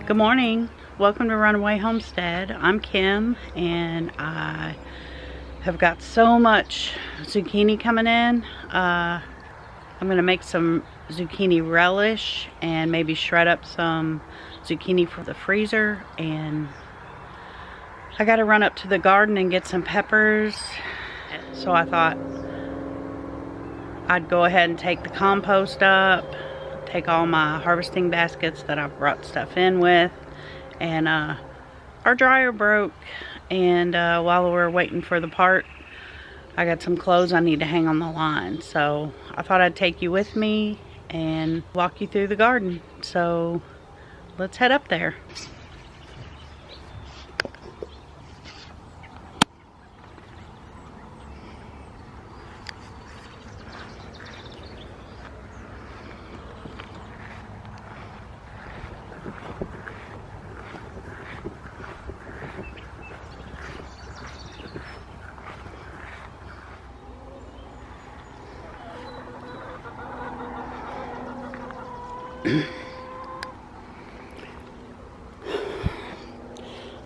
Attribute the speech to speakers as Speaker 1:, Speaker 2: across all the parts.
Speaker 1: Good morning. Welcome to Runaway Homestead. I'm Kim, and I have got so much zucchini coming in. I'm going to make some zucchini relish and maybe shred up some zucchini for the freezer. And I got to run up to the garden and get some peppers. So I thought I'd go ahead and take the compost up, take all my harvesting baskets that I've brought stuff in with, and our dryer broke, and while we're waiting for the part, I got some clothes I need to hang on the line. So I thought I'd take you with me and walk you through the garden. So let's head up there.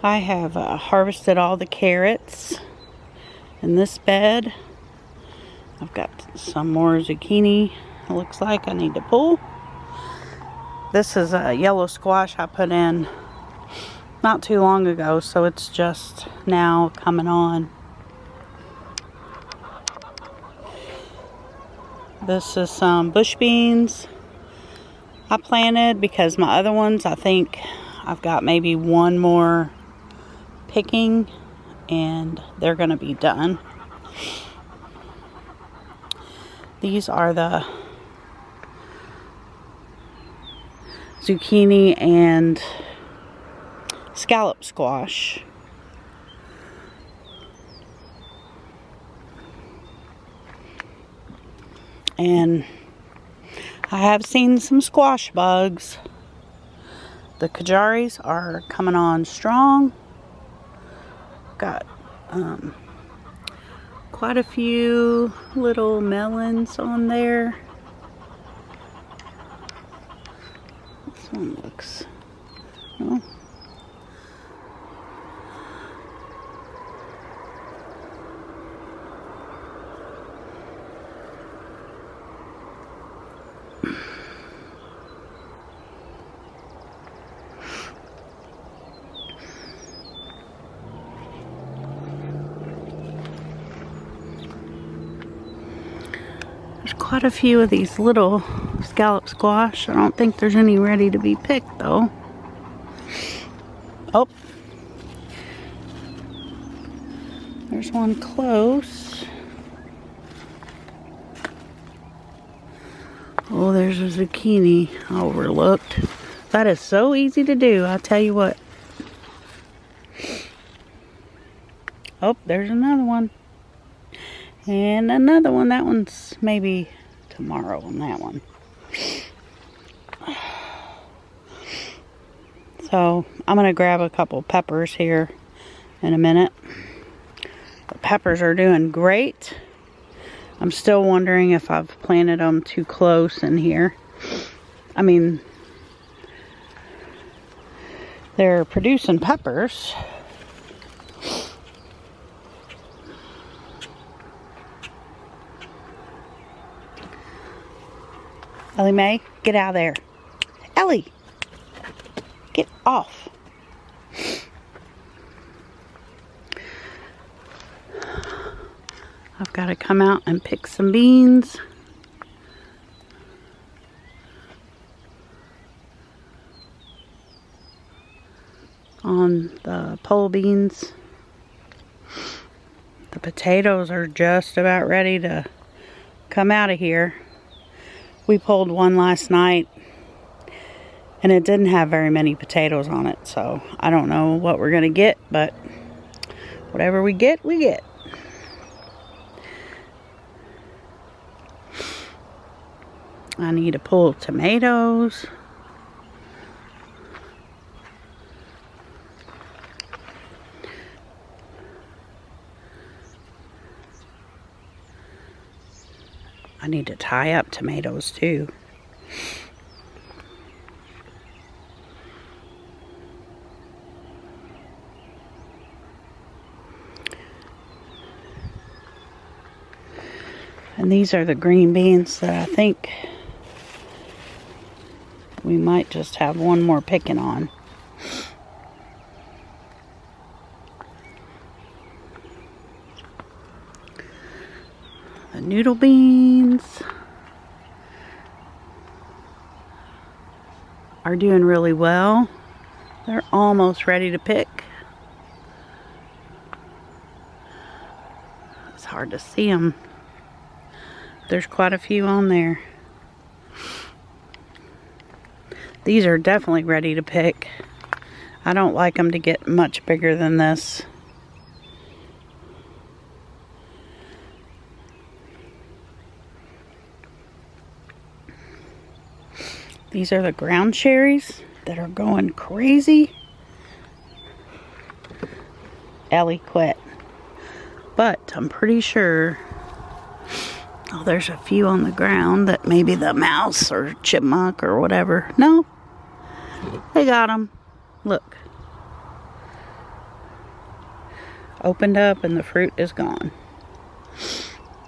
Speaker 1: I have harvested all the carrots in this bed. I've got some more zucchini, it looks like I need to pull. This is a yellow squash I put in not too long ago, so it's just now coming on. This is some bush beans I planted because my other ones, I think I've got maybe one more picking and they're gonna be done. These are the zucchini and scallop squash. And I have seen some squash bugs. The Kajaris are coming on strong. Got quite a few little melons on there. This one looks, well, there's quite a few of these little scallop squash. I don't think there's any ready to be picked though. Oh, there's one close. Oh, there's a zucchini I overlooked. That is so easy to do, I tell you what. Oh, there's another one. And another one. That one's maybe tomorrow on that one. So I'm going to grab a couple peppers here in a minute. The peppers are doing great. I'm still wondering if I've planted them too close in here. I mean, they're producing peppers. Ellie Mae, get out of there. Ellie, get off. I've got to come out and pick some beans. On the pole beans. The potatoes are just about ready to come out of here. We pulled one last night and it didn't have very many potatoes on it, so I don't know what we're gonna get, but whatever we get, we get. I need to pull tomatoes. I need to tie up tomatoes too. And these are the green beans that I think we might just have one more picking on. The noodle beans are doing really well. They're almost ready to pick. It's hard to see them. There's quite a few on there. These are definitely ready to pick. I don't like them to get much bigger than this. These are the ground cherries that are going crazy. Ellie quit. But I'm pretty sure, oh, there's a few on the ground that maybe the mouse or chipmunk or whatever. No, they got them. Look. Opened up and the fruit is gone.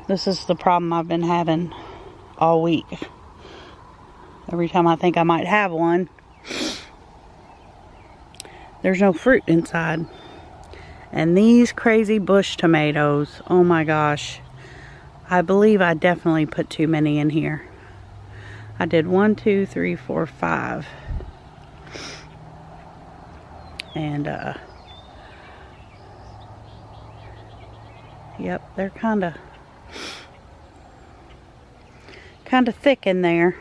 Speaker 1: This is the problem I've been having all week. Every time I think I might have one, there's no fruit inside. And these crazy bush tomatoes, oh my gosh. I believe I definitely put too many in here. I did 1, 2, 3, 4, 5. And, yep, they're kind of thick in there.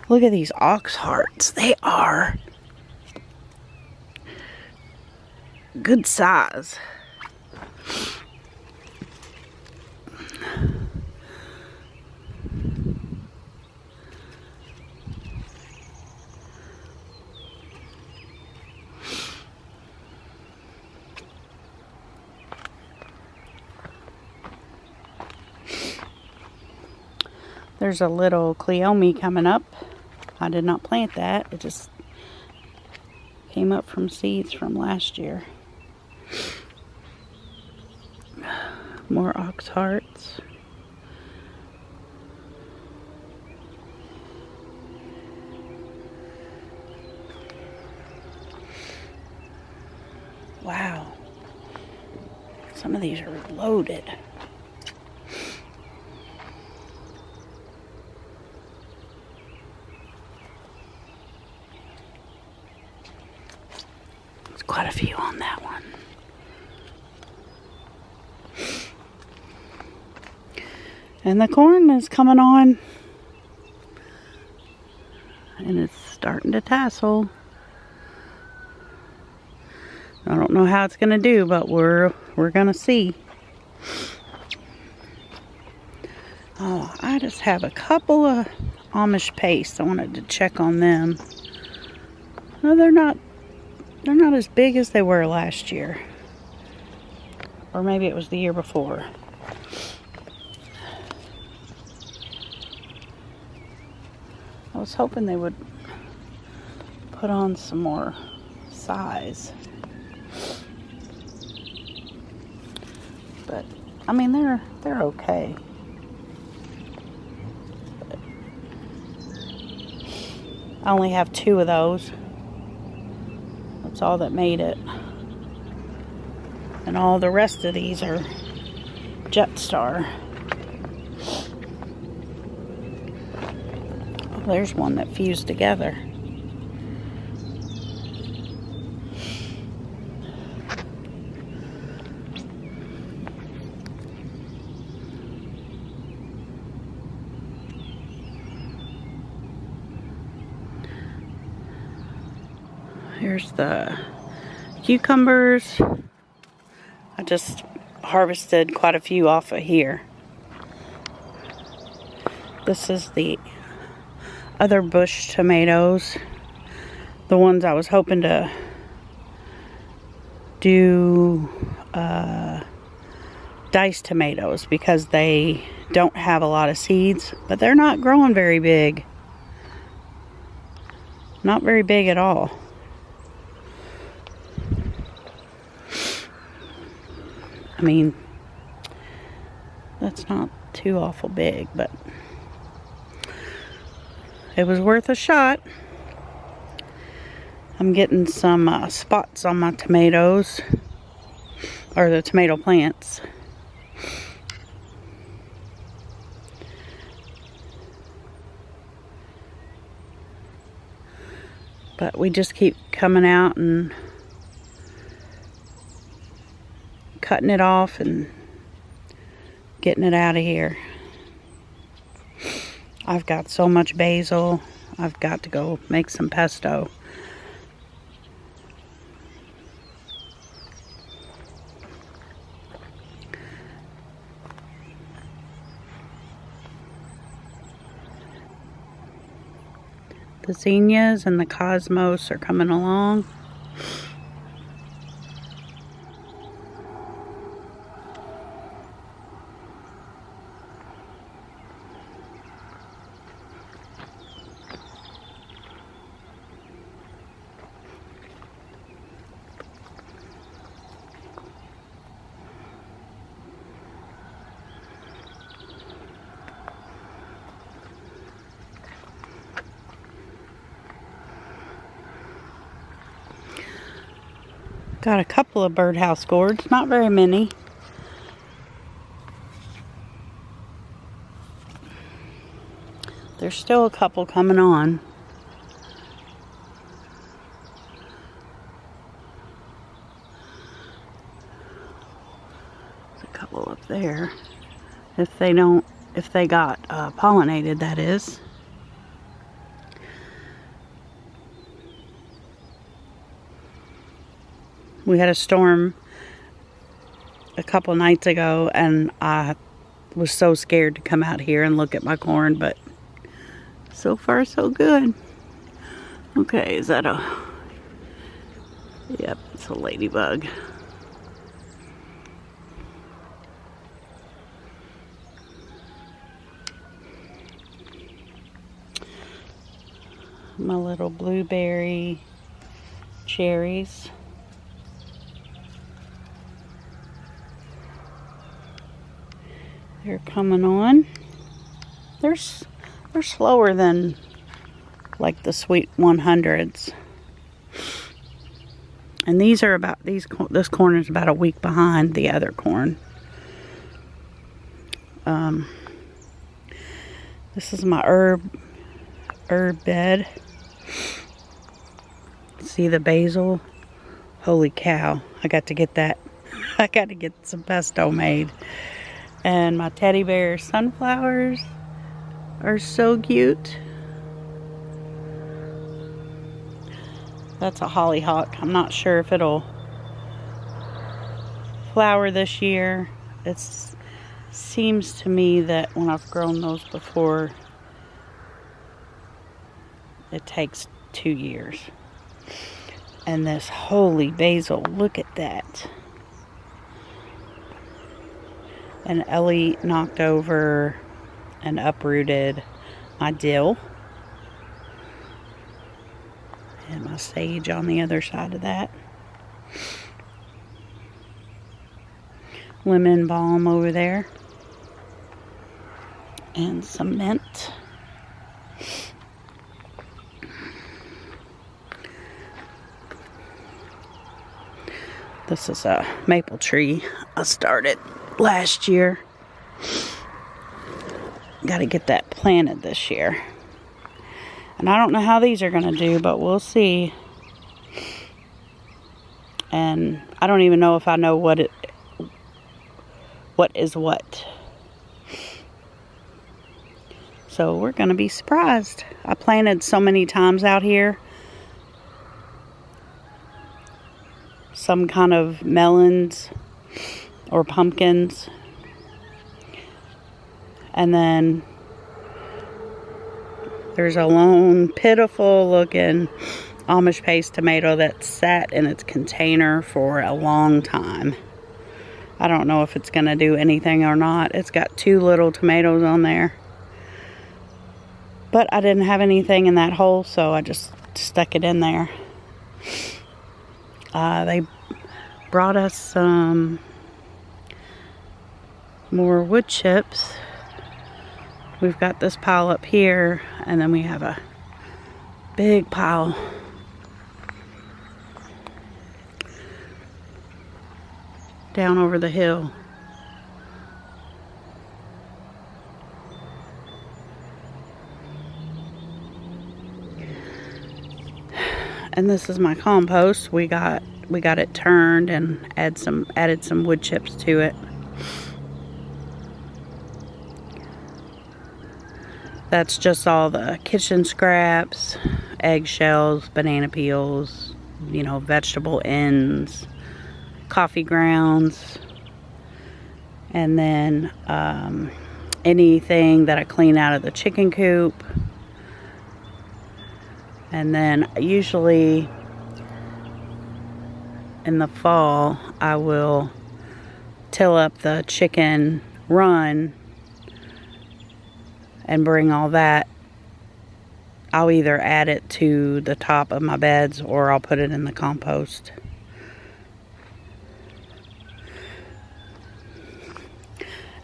Speaker 1: Look at these ox hearts. They are good size. There's a little Cleome coming up. I did not plant that. It just came up from seeds from last year. More ox hearts. Wow. Some of these are loaded. Quite a few on that one. And the corn is coming on. And it's starting to tassel. I don't know how it's going to do, but we're going to see. Oh, I just have a couple of Amish pastes. I wanted to check on them. No, they're not as big as they were last year. Or maybe it was the year before. I was hoping they would put on some more size. But, I mean, they're okay. But I only have 2 of those. That's all that made it. And all the rest of these are Jetstar. Oh, there's one that fused together. Here's the cucumbers. I just harvested quite a few off of here. This is the other bush tomatoes. The ones I was hoping to do diced tomatoes because they don't have a lot of seeds, but they're not growing very big. Not very big at all. mean, that's not too awful big, but it was worth a shot. I'm getting some spots on my tomatoes, or the tomato plants. But we just keep coming out and cutting it off and getting it out of here. I've got so much basil. I've got to go make some pesto. The zinnias and the cosmos are coming along. Got a couple of birdhouse gourds, not very many. There's still a couple coming on. There's a couple up there. If they got pollinated, that is. We had a storm a couple nights ago, and I was so scared to come out here and look at my corn, but so far so good. Okay, is that a... Yep, it's a ladybug. My little blueberry cherries. They're coming on. They're slower than like the sweet 100s. And these are about, this corn is about a week behind the other corn. This is my herb bed. See the basil? Holy cow, I got to get that. I got to get some pesto made. And my teddy bear sunflowers are so cute. That's a hollyhock. I'm not sure if it'll flower this year. It seems to me that when I've grown those before, it takes 2 years. And this holy basil, look at that. And Ellie knocked over and uprooted my dill. And my sage on the other side of that. Lemon balm over there. And some mint. This is a maple tree I started last year. Got to get that planted this year. And I don't know how these are going to do, but we'll see. And I don't even know if I know what is what. So we're going to be surprised. I planted so many times out here. Some kind of melons or pumpkins. And then there's a lone, pitiful looking Amish paste tomato that sat in its container for a long time. I don't know if it's going to do anything or not. It's got 2 little tomatoes on there. But I didn't have anything in that hole, so I just stuck it in there. They brought us some more wood chips. We've got this pile up here, and then we have a big pile down over the hill. And this is my compost. We got it turned and added some wood chips to it. That's just all the kitchen scraps, eggshells, banana peels, you know, vegetable ends, coffee grounds, and then anything that I clean out of the chicken coop. And then usually in the fall, I will till up the chicken run and bring all that. I'll either add it to the top of my beds or I'll put it in the compost.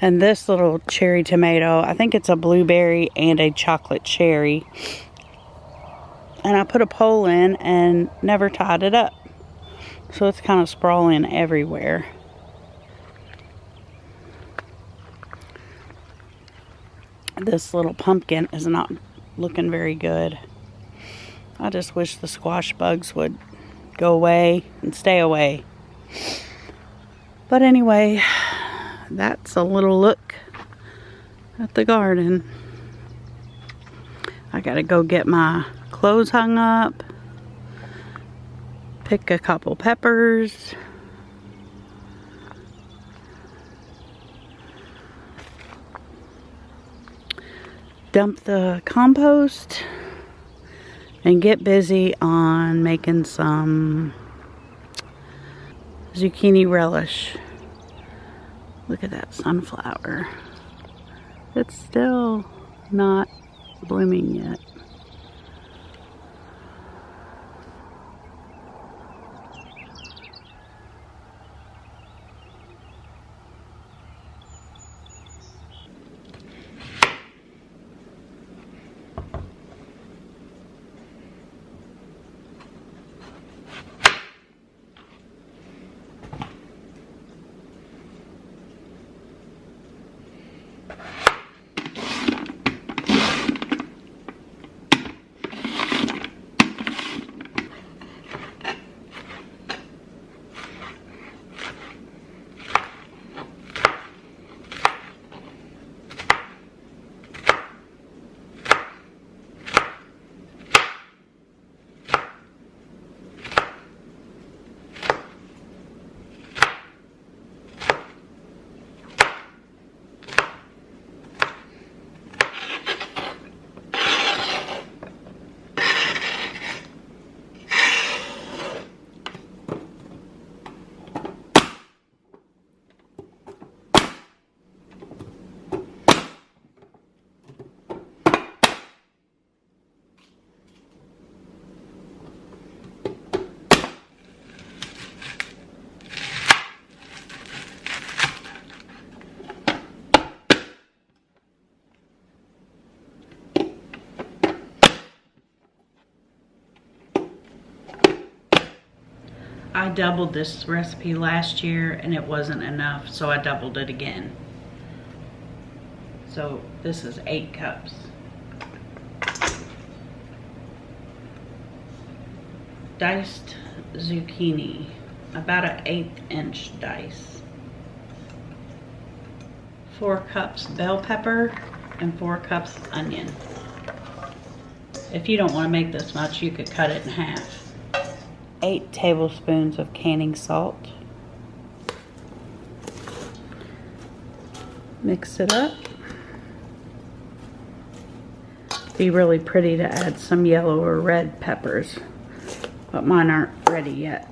Speaker 1: And this little cherry tomato, I think it's a blueberry and a chocolate cherry. And I put a pole in and never tied it up. So it's kind of sprawling everywhere. This little pumpkin is not looking very good. I just wish the squash bugs would go away and stay away. But anyway, that's a little look at the garden. I gotta go get my clothes hung up, pick a couple peppers, dump the compost, and get busy on making some zucchini relish. Look at that sunflower. It's still not blooming yet. I doubled this recipe last year and it wasn't enough, so I doubled it again. So this is 8 cups. Diced zucchini, about an 1/8 inch dice. 4 cups bell pepper and 4 cups onion. If you don't want to make this much, you could cut it in half. 8 tablespoons of canning salt. Mix it up. Be really pretty to add some yellow or red peppers, but mine aren't ready yet.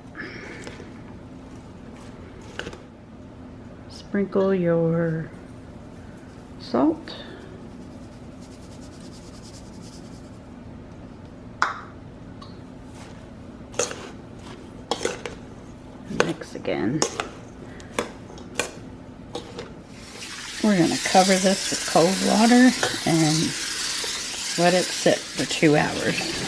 Speaker 1: Sprinkle your salt. Mix again. We're going to cover this with cold water and let it sit for 2 hours.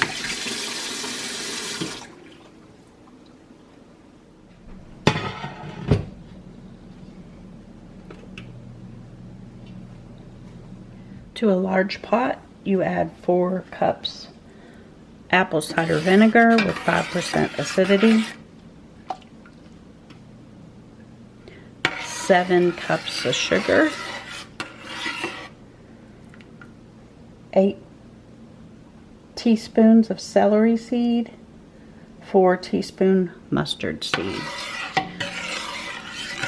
Speaker 1: To a large pot, you add 4 cups apple cider vinegar with 5% acidity, 7 cups of sugar, 8 teaspoons of celery seed, 4 teaspoon mustard seed.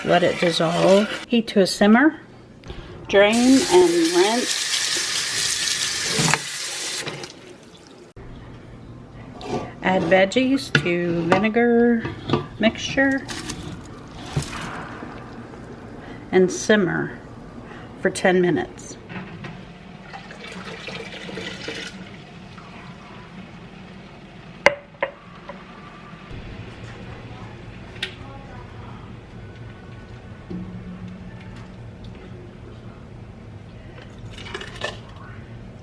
Speaker 1: Let it dissolve. Heat to a simmer. Drain and rinse. Add veggies to vinegar mixture and simmer for 10 minutes.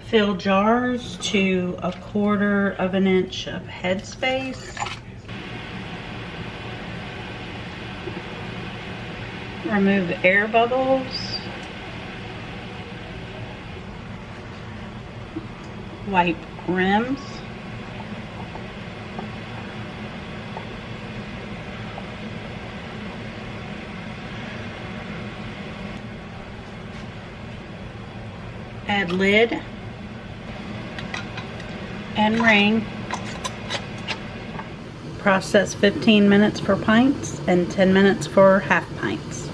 Speaker 1: Fill jars to 1/4 of an inch of headspace. Remove air bubbles. Wipe rims. Add lid and ring. Process 15 minutes for pints and 10 minutes for half pints.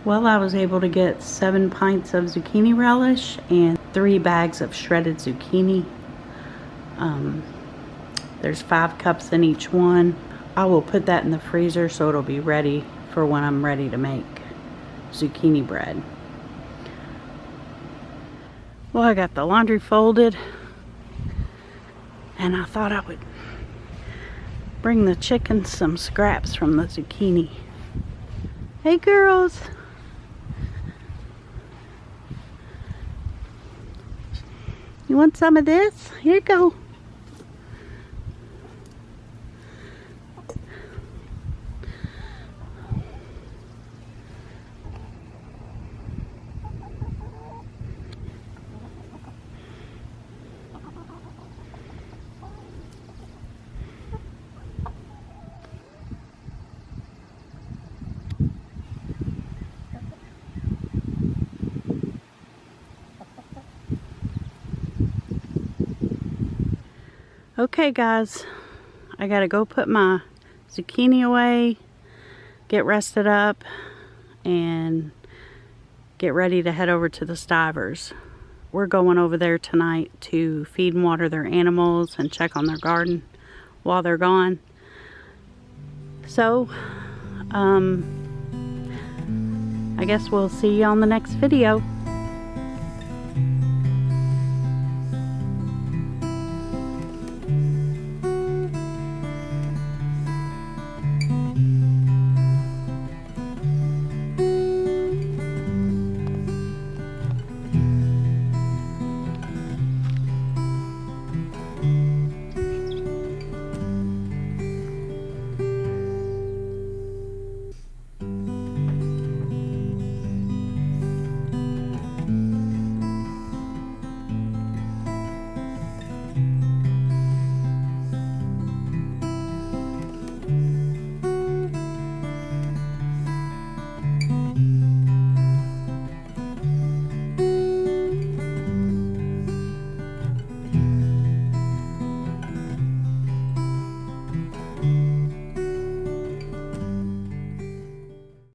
Speaker 1: Well, I was able to get 7 pints of zucchini relish and 3 bags of shredded zucchini. There's 5 cups in each one. I will put that in the freezer so it'll be ready for when I'm ready to make zucchini bread. Well, I got the laundry folded, and I thought I would bring the chickens some scraps from the zucchini. Hey girls! You want some of this? Here you go. Okay guys, I gotta go put my zucchini away, get rested up, and get ready to head over to the Stivers. We're going over there tonight to feed and water their animals and check on their garden while they're gone. So, I guess we'll see you on the next video.